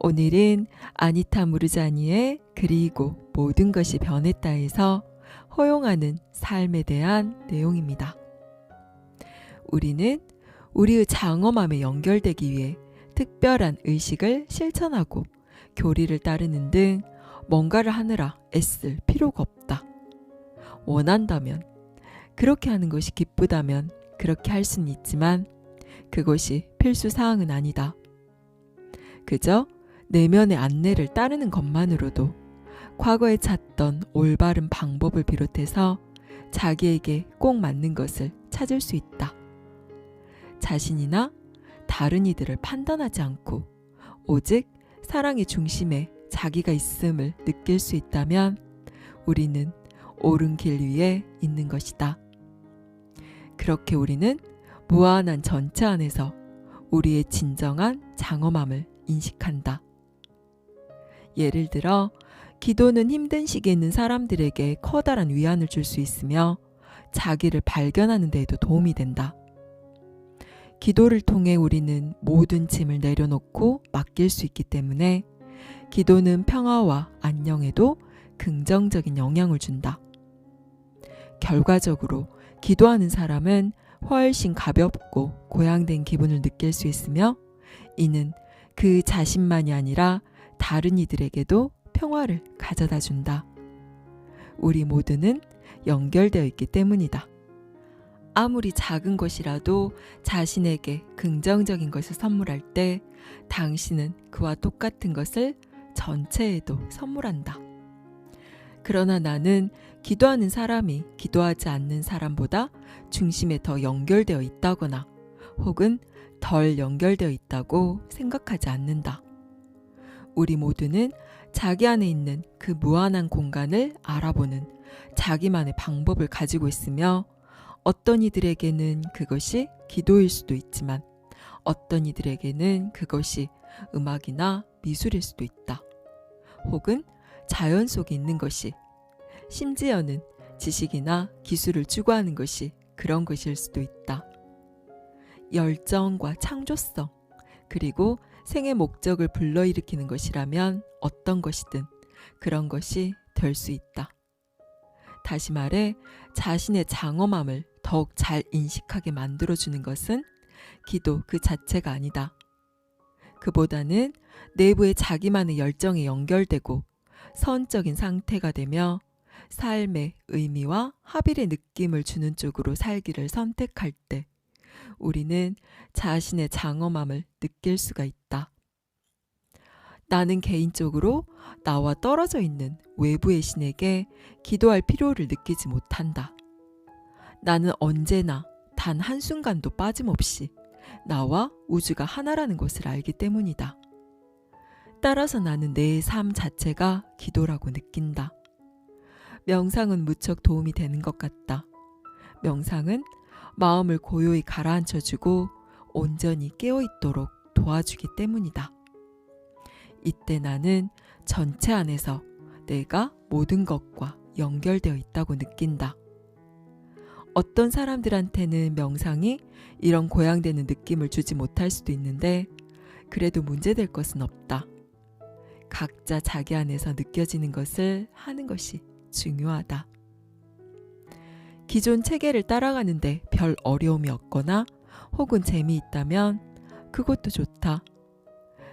오늘은 아니타 무르자니의 그리고 모든 것이 변했다에서 허용하는 삶에 대한 내용입니다. 우리는 우리의 장엄함에 연결되기 위해 특별한 의식을 실천하고 교리를 따르는 등 뭔가를 하느라 애쓸 필요가 없다. 원한다면, 그렇게 하는 것이 기쁘다면 그렇게 할 수는 있지만 그것이 필수 사항은 아니다. 그저 내면의 안내를 따르는 것만으로도 과거에 찾던 올바른 방법을 비롯해서 자기에게 꼭 맞는 것을 찾을 수 있다. 자신이나 다른 이들을 판단하지 않고 오직 사랑의 중심에 자기가 있음을 느낄 수 있다면 우리는 옳은 길 위에 있는 것이다. 그렇게 우리는 무한한 전체 안에서 우리의 진정한 장엄함을 인식한다. 예를 들어 기도는 힘든 시기에 있는 사람들에게 커다란 위안을 줄 수 있으며 자기를 발견하는 데에도 도움이 된다. 기도를 통해 우리는 모든 짐을 내려놓고 맡길 수 있기 때문에 기도는 평화와 안녕에도 긍정적인 영향을 준다. 결과적으로 기도하는 사람은 훨씬 가볍고 고양된 기분을 느낄 수 있으며 이는 그 자신만이 아니라 다른 이들에게도 평화를 가져다 준다. 우리 모두는 연결되어 있기 때문이다. 아무리 작은 것이라도 자신에게 긍정적인 것을 선물할 때 당신은 그와 똑같은 것을 전체에도 선물한다. 그러나 나는 기도하는 사람이 기도하지 않는 사람보다 중심에 더 연결되어 있다거나 혹은 덜 연결되어 있다고 생각하지 않는다. 우리 모두는 자기 안에 있는 그 무한한 공간을 알아보는 자기만의 방법을 가지고 있으며 어떤 이들에게는 그것이 기도일 수도 있지만 어떤 이들에게는 그것이 음악이나 미술일 수도 있다. 혹은 자연 속에 있는 것이, 심지어는 지식이나 기술을 추구하는 것이 그런 것일 수도 있다. 열정과 창조성, 그리고 생의 목적을 불러일으키는 것이라면 어떤 것이든 그런 것이 될 수 있다. 다시 말해 자신의 장엄함을 더욱 잘 인식하게 만들어주는 것은 기도 그 자체가 아니다. 그보다는 내부의 자기만의 열정에 연결되고 선적인 상태가 되며 삶의 의미와 합일의 느낌을 주는 쪽으로 살기를 선택할 때 우리는 자신의 장엄함을 느낄 수가 있다. 나는 개인적으로 나와 떨어져 있는 외부의 신에게 기도할 필요를 느끼지 못한다. 나는 언제나 단 한순간도 빠짐없이 나와 우주가 하나라는 것을 알기 때문이다. 따라서 나는 내 삶 자체가 기도라고 느낀다. 명상은 무척 도움이 되는 것 같다. 명상은 마음을 고요히 가라앉혀주고 온전히 깨어있도록 도와주기 때문이다. 이때 나는 전체 안에서 내가 모든 것과 연결되어 있다고 느낀다. 어떤 사람들한테는 명상이 이런 고양되는 느낌을 주지 못할 수도 있는데 그래도 문제될 것은 없다. 각자 자기 안에서 느껴지는 것을 하는 것이 중요하다. 기존 체계를 따라가는데 별 어려움이 없거나 혹은 재미있다면 그것도 좋다.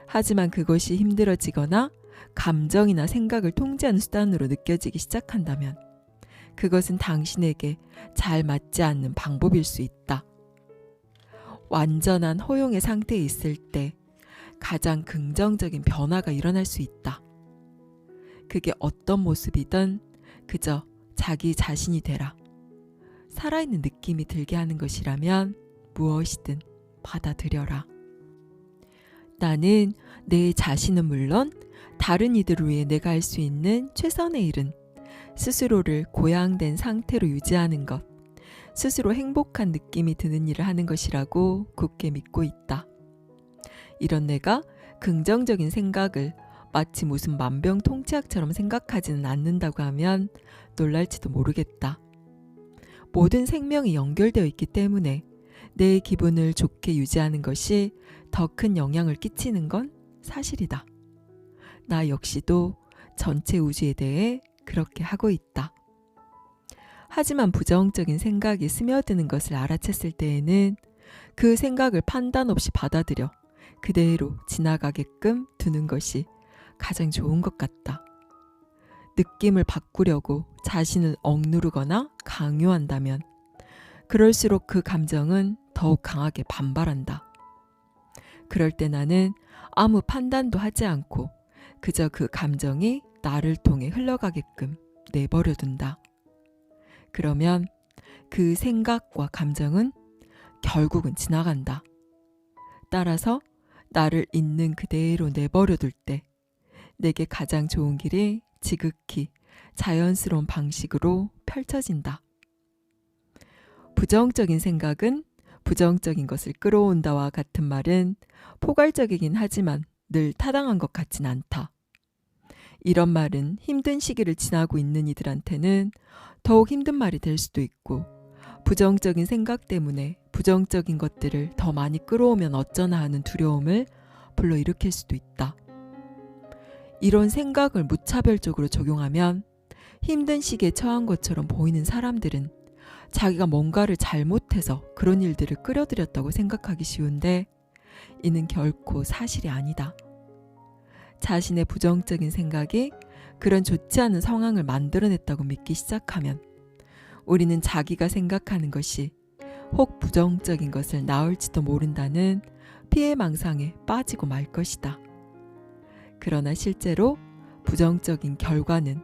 하지만 그것이 힘들어지거나 감정이나 생각을 통제하는 수단으로 느껴지기 시작한다면 그것은 당신에게 잘 맞지 않는 방법일 수 있다. 완전한 허용의 상태에 있을 때 가장 긍정적인 변화가 일어날 수 있다. 그게 어떤 모습이든 그저 자기 자신이 되라. 살아있는 느낌이 들게 하는 것이라면 무엇이든 받아들여라. 나는 내 자신은 물론 다른 이들을 위해 내가 할 수 있는 최선의 일은 스스로를 고양된 상태로 유지하는 것, 스스로 행복한 느낌이 드는 일을 하는 것이라고 굳게 믿고 있다. 이런 내가 긍정적인 생각을 마치 무슨 만병통치약처럼 생각하지는 않는다고 하면 놀랄지도 모르겠다. 모든 생명이 연결되어 있기 때문에 내 기분을 좋게 유지하는 것이 더 큰 영향을 끼치는 건 사실이다. 나 역시도 전체 우주에 대해 그렇게 하고 있다. 하지만 부정적인 생각이 스며드는 것을 알아챘을 때에는 그 생각을 판단 없이 받아들여 그대로 지나가게끔 두는 것이 가장 좋은 것 같다. 느낌을 바꾸려고 자신을 억누르거나 강요한다면 그럴수록 그 감정은 더욱 강하게 반발한다. 그럴 때 나는 아무 판단도 하지 않고 그저 그 감정이 나를 통해 흘러가게끔 내버려 둔다. 그러면 그 생각과 감정은 결국은 지나간다. 따라서 나를 있는 그대로 내버려 둘 때 내게 가장 좋은 길이 지극히 자연스러운 방식으로 펼쳐진다. 부정적인 생각은 부정적인 것을 끌어온다와 같은 말은 포괄적이긴 하지만 늘 타당한 것 같진 않다. 이런 말은 힘든 시기를 지나고 있는 이들한테는 더욱 힘든 말이 될 수도 있고, 부정적인 생각 때문에 부정적인 것들을 더 많이 끌어오면 어쩌나 하는 두려움을 불러일으킬 수도 있다. 이런 생각을 무차별적으로 적용하면 힘든 시기에 처한 것처럼 보이는 사람들은 자기가 뭔가를 잘못해서 그런 일들을 끌어들였다고 생각하기 쉬운데, 이는 결코 사실이 아니다. 자신의 부정적인 생각이 그런 좋지 않은 상황을 만들어냈다고 믿기 시작하면 우리는 자기가 생각하는 것이 혹 부정적인 것을 낳을지도 모른다는 피해망상에 빠지고 말 것이다. 그러나 실제로 부정적인 결과는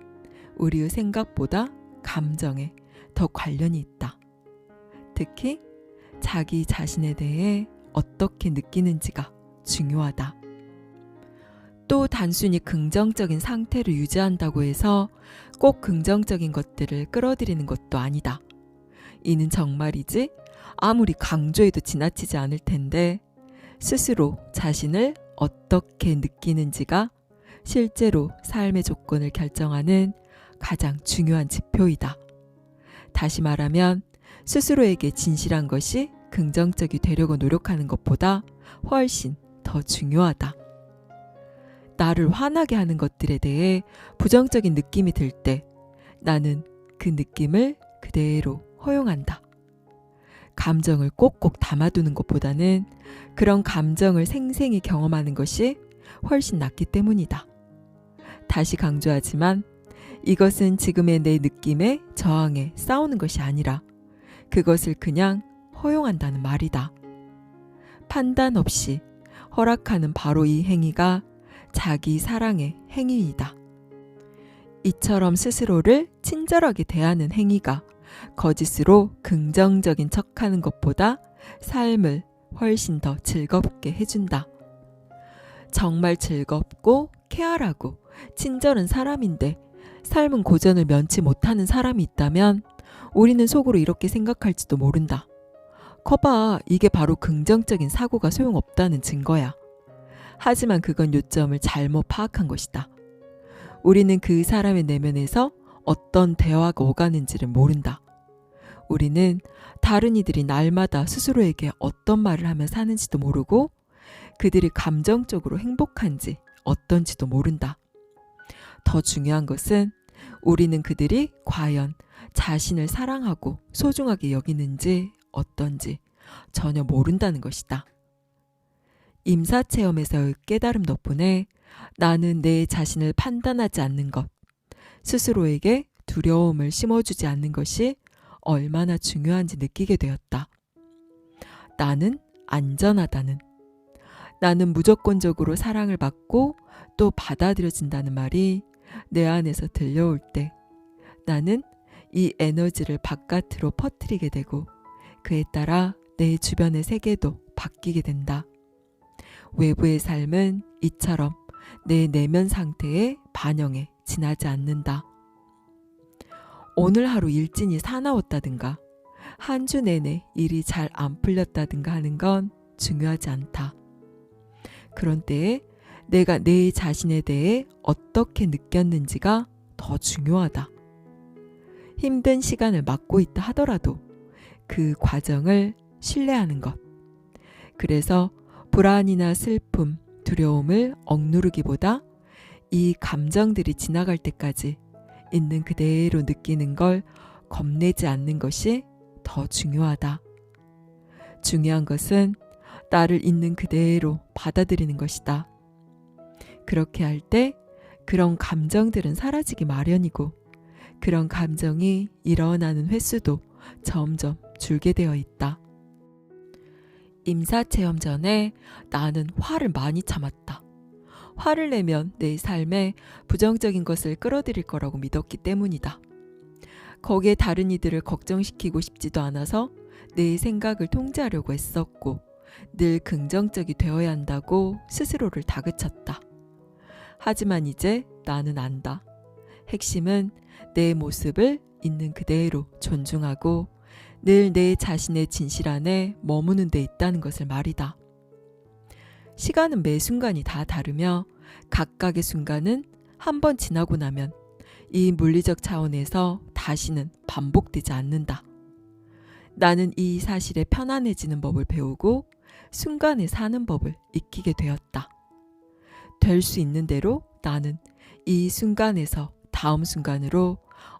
우리의 생각보다 감정에 더 관련이 있다. 특히 자기 자신에 대해 어떻게 느끼는지가 중요하다. 또 단순히 긍정적인 상태를 유지한다고 해서 꼭 긍정적인 것들을 끌어들이는 것도 아니다. 이는 정말이지 아무리 강조해도 지나치지 않을 텐데, 스스로 자신을 어떻게 느끼는지가 실제로 삶의 조건을 결정하는 가장 중요한 지표이다. 다시 말하면 스스로에게 진실한 것이 긍정적이 되려고 노력하는 것보다 훨씬 더 중요하다. 나를 화나게 하는 것들에 대해 부정적인 느낌이 들 때 나는 그 느낌을 그대로 허용한다. 감정을 꼭꼭 담아두는 것보다는 그런 감정을 생생히 경험하는 것이 훨씬 낫기 때문이다. 다시 강조하지만 이것은 지금의 내 느낌에 저항해 싸우는 것이 아니라 그것을 그냥 허용한다는 말이다. 판단 없이 허락하는 바로 이 행위가 자기 사랑의 행위이다. 이처럼 스스로를 친절하게 대하는 행위가 거짓으로 긍정적인 척하는 것보다 삶을 훨씬 더 즐겁게 해준다. 정말 즐겁고 쾌활하고 친절한 사람인데 삶은 고전을 면치 못하는 사람이 있다면 우리는 속으로 이렇게 생각할지도 모른다. 거봐, 이게 바로 긍정적인 사고가 소용없다는 증거야. 하지만 그건 요점을 잘못 파악한 것이다. 우리는 그 사람의 내면에서 어떤 대화가 오가는지를 모른다. 우리는 다른 이들이 날마다 스스로에게 어떤 말을 하며 사는지도 모르고 그들이 감정적으로 행복한지 어떤지도 모른다. 더 중요한 것은 우리는 그들이 과연 자신을 사랑하고 소중하게 여기는지 어떤지 전혀 모른다는 것이다. 임사체험에서의 깨달음 덕분에 나는 내 자신을 판단하지 않는 것, 스스로에게 두려움을 심어주지 않는 것이 얼마나 중요한지 느끼게 되었다. 나는 안전하다는, 나는 무조건적으로 사랑을 받고 또 받아들여진다는 말이 내 안에서 들려올 때 나는 이 에너지를 바깥으로 퍼뜨리게 되고 그에 따라 내 주변의 세계도 바뀌게 된다. 외부의 삶은 이처럼 내 내면 상태에 반영해 지나지 않는다. 오늘 하루 일진이 사나웠다든가 한 주 내내 일이 잘 안 풀렸다든가 하는 건 중요하지 않다. 그런 때에 내가 내 자신에 대해 어떻게 느꼈는지가 더 중요하다. 힘든 시간을 맞고 있다 하더라도 그 과정을 신뢰하는 것. 그래서 불안이나 슬픔, 두려움을 억누르기보다 이 감정들이 지나갈 때까지 있는 그대로 느끼는 걸 겁내지 않는 것이 더 중요하다. 중요한 것은 나를 있는 그대로 받아들이는 것이다. 그렇게 할 때 그런 감정들은 사라지기 마련이고 그런 감정이 일어나는 횟수도 점점 줄게 되어 있다. 임사체험 전에 나는 화를 많이 참았다. 화를 내면 내 삶에 부정적인 것을 끌어들일 거라고 믿었기 때문이다. 거기에 다른 이들을 걱정시키고 싶지도 않아서 내 생각을 통제하려고 했었고 늘 긍정적이 되어야 한다고 스스로를 다그쳤다. 하지만 이제 나는 안다. 핵심은 내 모습을 있는 그대로 존중하고 늘 내 자신의 진실 안에 머무는 데 있다는 것을 말이다. 시간은 매 순간이 다 다르며 각각의 순간은 한 번 지나고 나면 이 물리적 차원에서 다시는 반복되지 않는다. 나는 이 사실에 편안해지는 법을 배우고 순간에 사는 법을 익히게 되었다. 될 수 있는 대로 나는 이 순간에서 다음 순간으로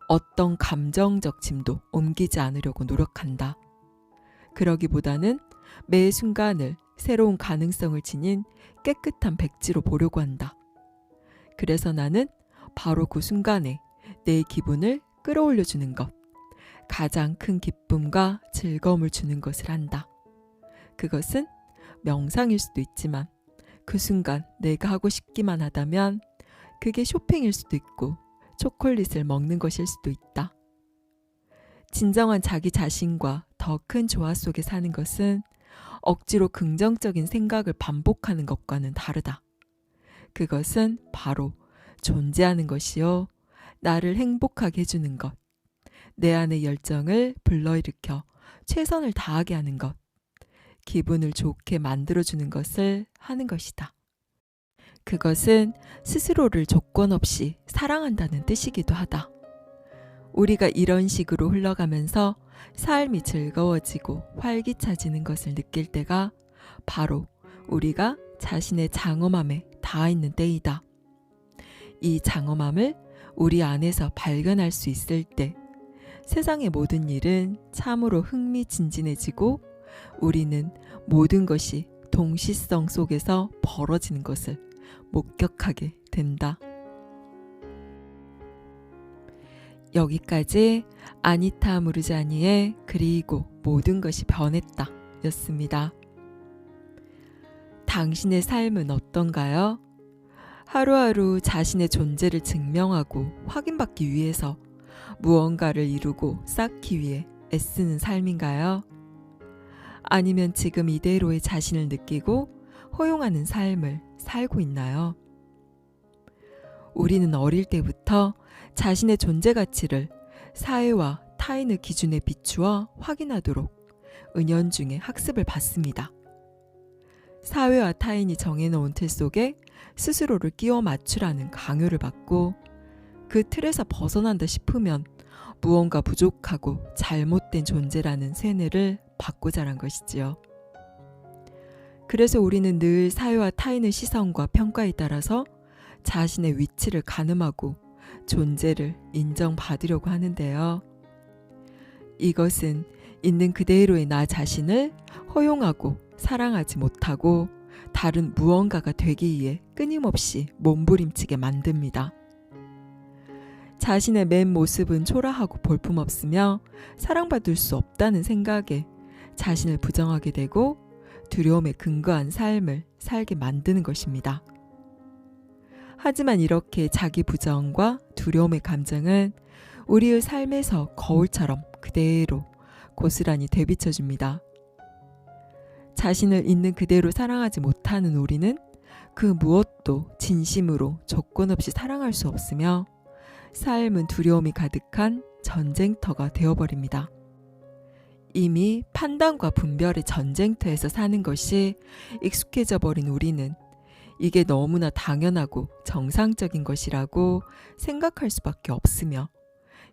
어떤 감정적 짐도 옮기지 않으려고 노력한다. 그러기보다는 매 순간을 새로운 가능성을 지닌 깨끗한 백지로 보려고 한다. 그래서 나는 바로 그 순간에 내 기분을 끌어올려주는 것, 가장 큰 기쁨과 즐거움을 주는 것을 한다. 그것은 명상일 수도 있지만 그 순간 내가 하고 싶기만 하다면 그게 쇼핑일 수도 있고 초콜릿을 먹는 것일 수도 있다. 진정한 자기 자신과 더 큰 조화 속에 사는 것은 억지로 긍정적인 생각을 반복하는 것과는 다르다. 그것은 바로 존재하는 것이요. 나를 행복하게 해주는 것. 내 안의 열정을 불러일으켜 최선을 다하게 하는 것. 기분을 좋게 만들어주는 것을 하는 것이다. 그것은 스스로를 조건 없이 사랑한다는 뜻이기도 하다. 우리가 이런 식으로 흘러가면서 삶이 즐거워지고 활기차지는 것을 느낄 때가 바로 우리가 자신의 장엄함에 닿아 있는 때이다. 이 장엄함을 우리 안에서 발견할 수 있을 때 세상의 모든 일은 참으로 흥미진진해지고 우리는 모든 것이 동시성 속에서 벌어지는 것을 목격하게 된다. 여기까지 아니타 무르자니의 그리고 모든 것이 변했다 였습니다. 당신의 삶은 어떤가요? 하루하루 자신의 존재를 증명하고 확인받기 위해서 무언가를 이루고 쌓기 위해 애쓰는 삶인가요? 아니면 지금 이대로의 자신을 느끼고 허용하는 삶을 살고 있나요? 우리는 어릴 때부터 자신의 존재 가치를 사회와 타인의 기준에 비추어 확인하도록 은연중에 학습을 받습니다. 사회와 타인이 정해놓은 틀 속에 스스로를 끼워 맞추라는 강요를 받고 그 틀에서 벗어난다 싶으면 무언가 부족하고 잘못된 존재라는 세뇌를 받고 자란 것이지요. 그래서 우리는 늘 사회와 타인의 시선과 평가에 따라서 자신의 위치를 가늠하고 존재를 인정받으려고 하는데요. 이것은 있는 그대로의 나 자신을 허용하고 사랑하지 못하고 다른 무언가가 되기 위해 끊임없이 몸부림치게 만듭니다. 자신의 맨 모습은 초라하고 볼품없으며 사랑받을 수 없다는 생각에 자신을 부정하게 되고 두려움에 근거한 삶을 살게 만드는 것입니다. 하지만 이렇게 자기 부정과 두려움의 감정은 우리의 삶에서 거울처럼 그대로 고스란히 되비춰줍니다. 자신을 있는 그대로 사랑하지 못하는 우리는 그 무엇도 진심으로 조건 없이 사랑할 수 없으며 삶은 두려움이 가득한 전쟁터가 되어버립니다. 이미 판단과 분별의 전쟁터에서 사는 것이 익숙해져 버린 우리는 이게 너무나 당연하고 정상적인 것이라고 생각할 수밖에 없으며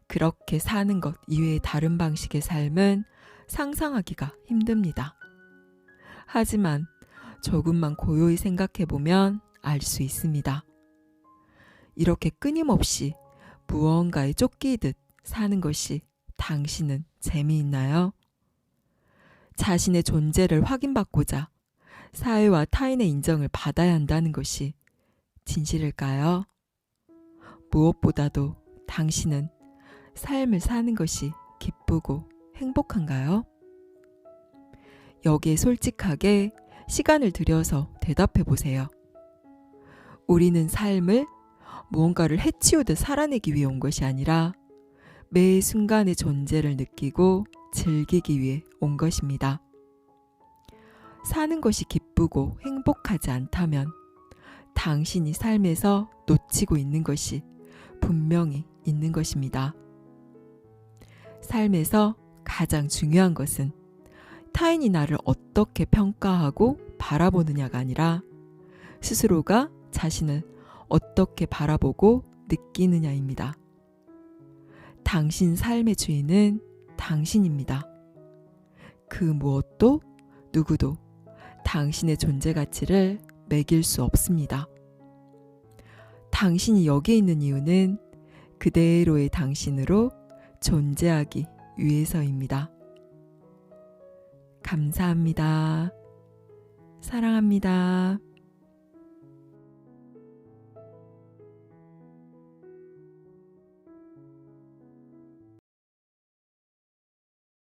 그렇게 사는 것 이외의 다른 방식의 삶은 상상하기가 힘듭니다. 하지만 조금만 고요히 생각해보면 알 수 있습니다. 이렇게 끊임없이 무언가에 쫓기듯 사는 것이 당신은 재미있나요? 자신의 존재를 확인받고자 사회와 타인의 인정을 받아야 한다는 것이 진실일까요? 무엇보다도 당신은 삶을 사는 것이 기쁘고 행복한가요? 여기에 솔직하게 시간을 들여서 대답해 보세요. 우리는 삶을 무언가를 해치우듯 살아내기 위해 온 것이 아니라 매 순간의 존재를 느끼고 즐기기 위해 온 것입니다. 사는 것이 기쁘고 행복하지 않다면 당신이 삶에서 놓치고 있는 것이 분명히 있는 것입니다. 삶에서 가장 중요한 것은 타인이 나를 어떻게 평가하고 바라보느냐가 아니라 스스로가 자신을 어떻게 바라보고 느끼느냐입니다. 당신 삶의 주인은 당신입니다. 그 무엇도 누구도 당신의 존재 가치를 매길 수 없습니다. 당신이 여기에 있는 이유는 그대로의 당신으로 존재하기 위해서입니다. 감사합니다. 사랑합니다.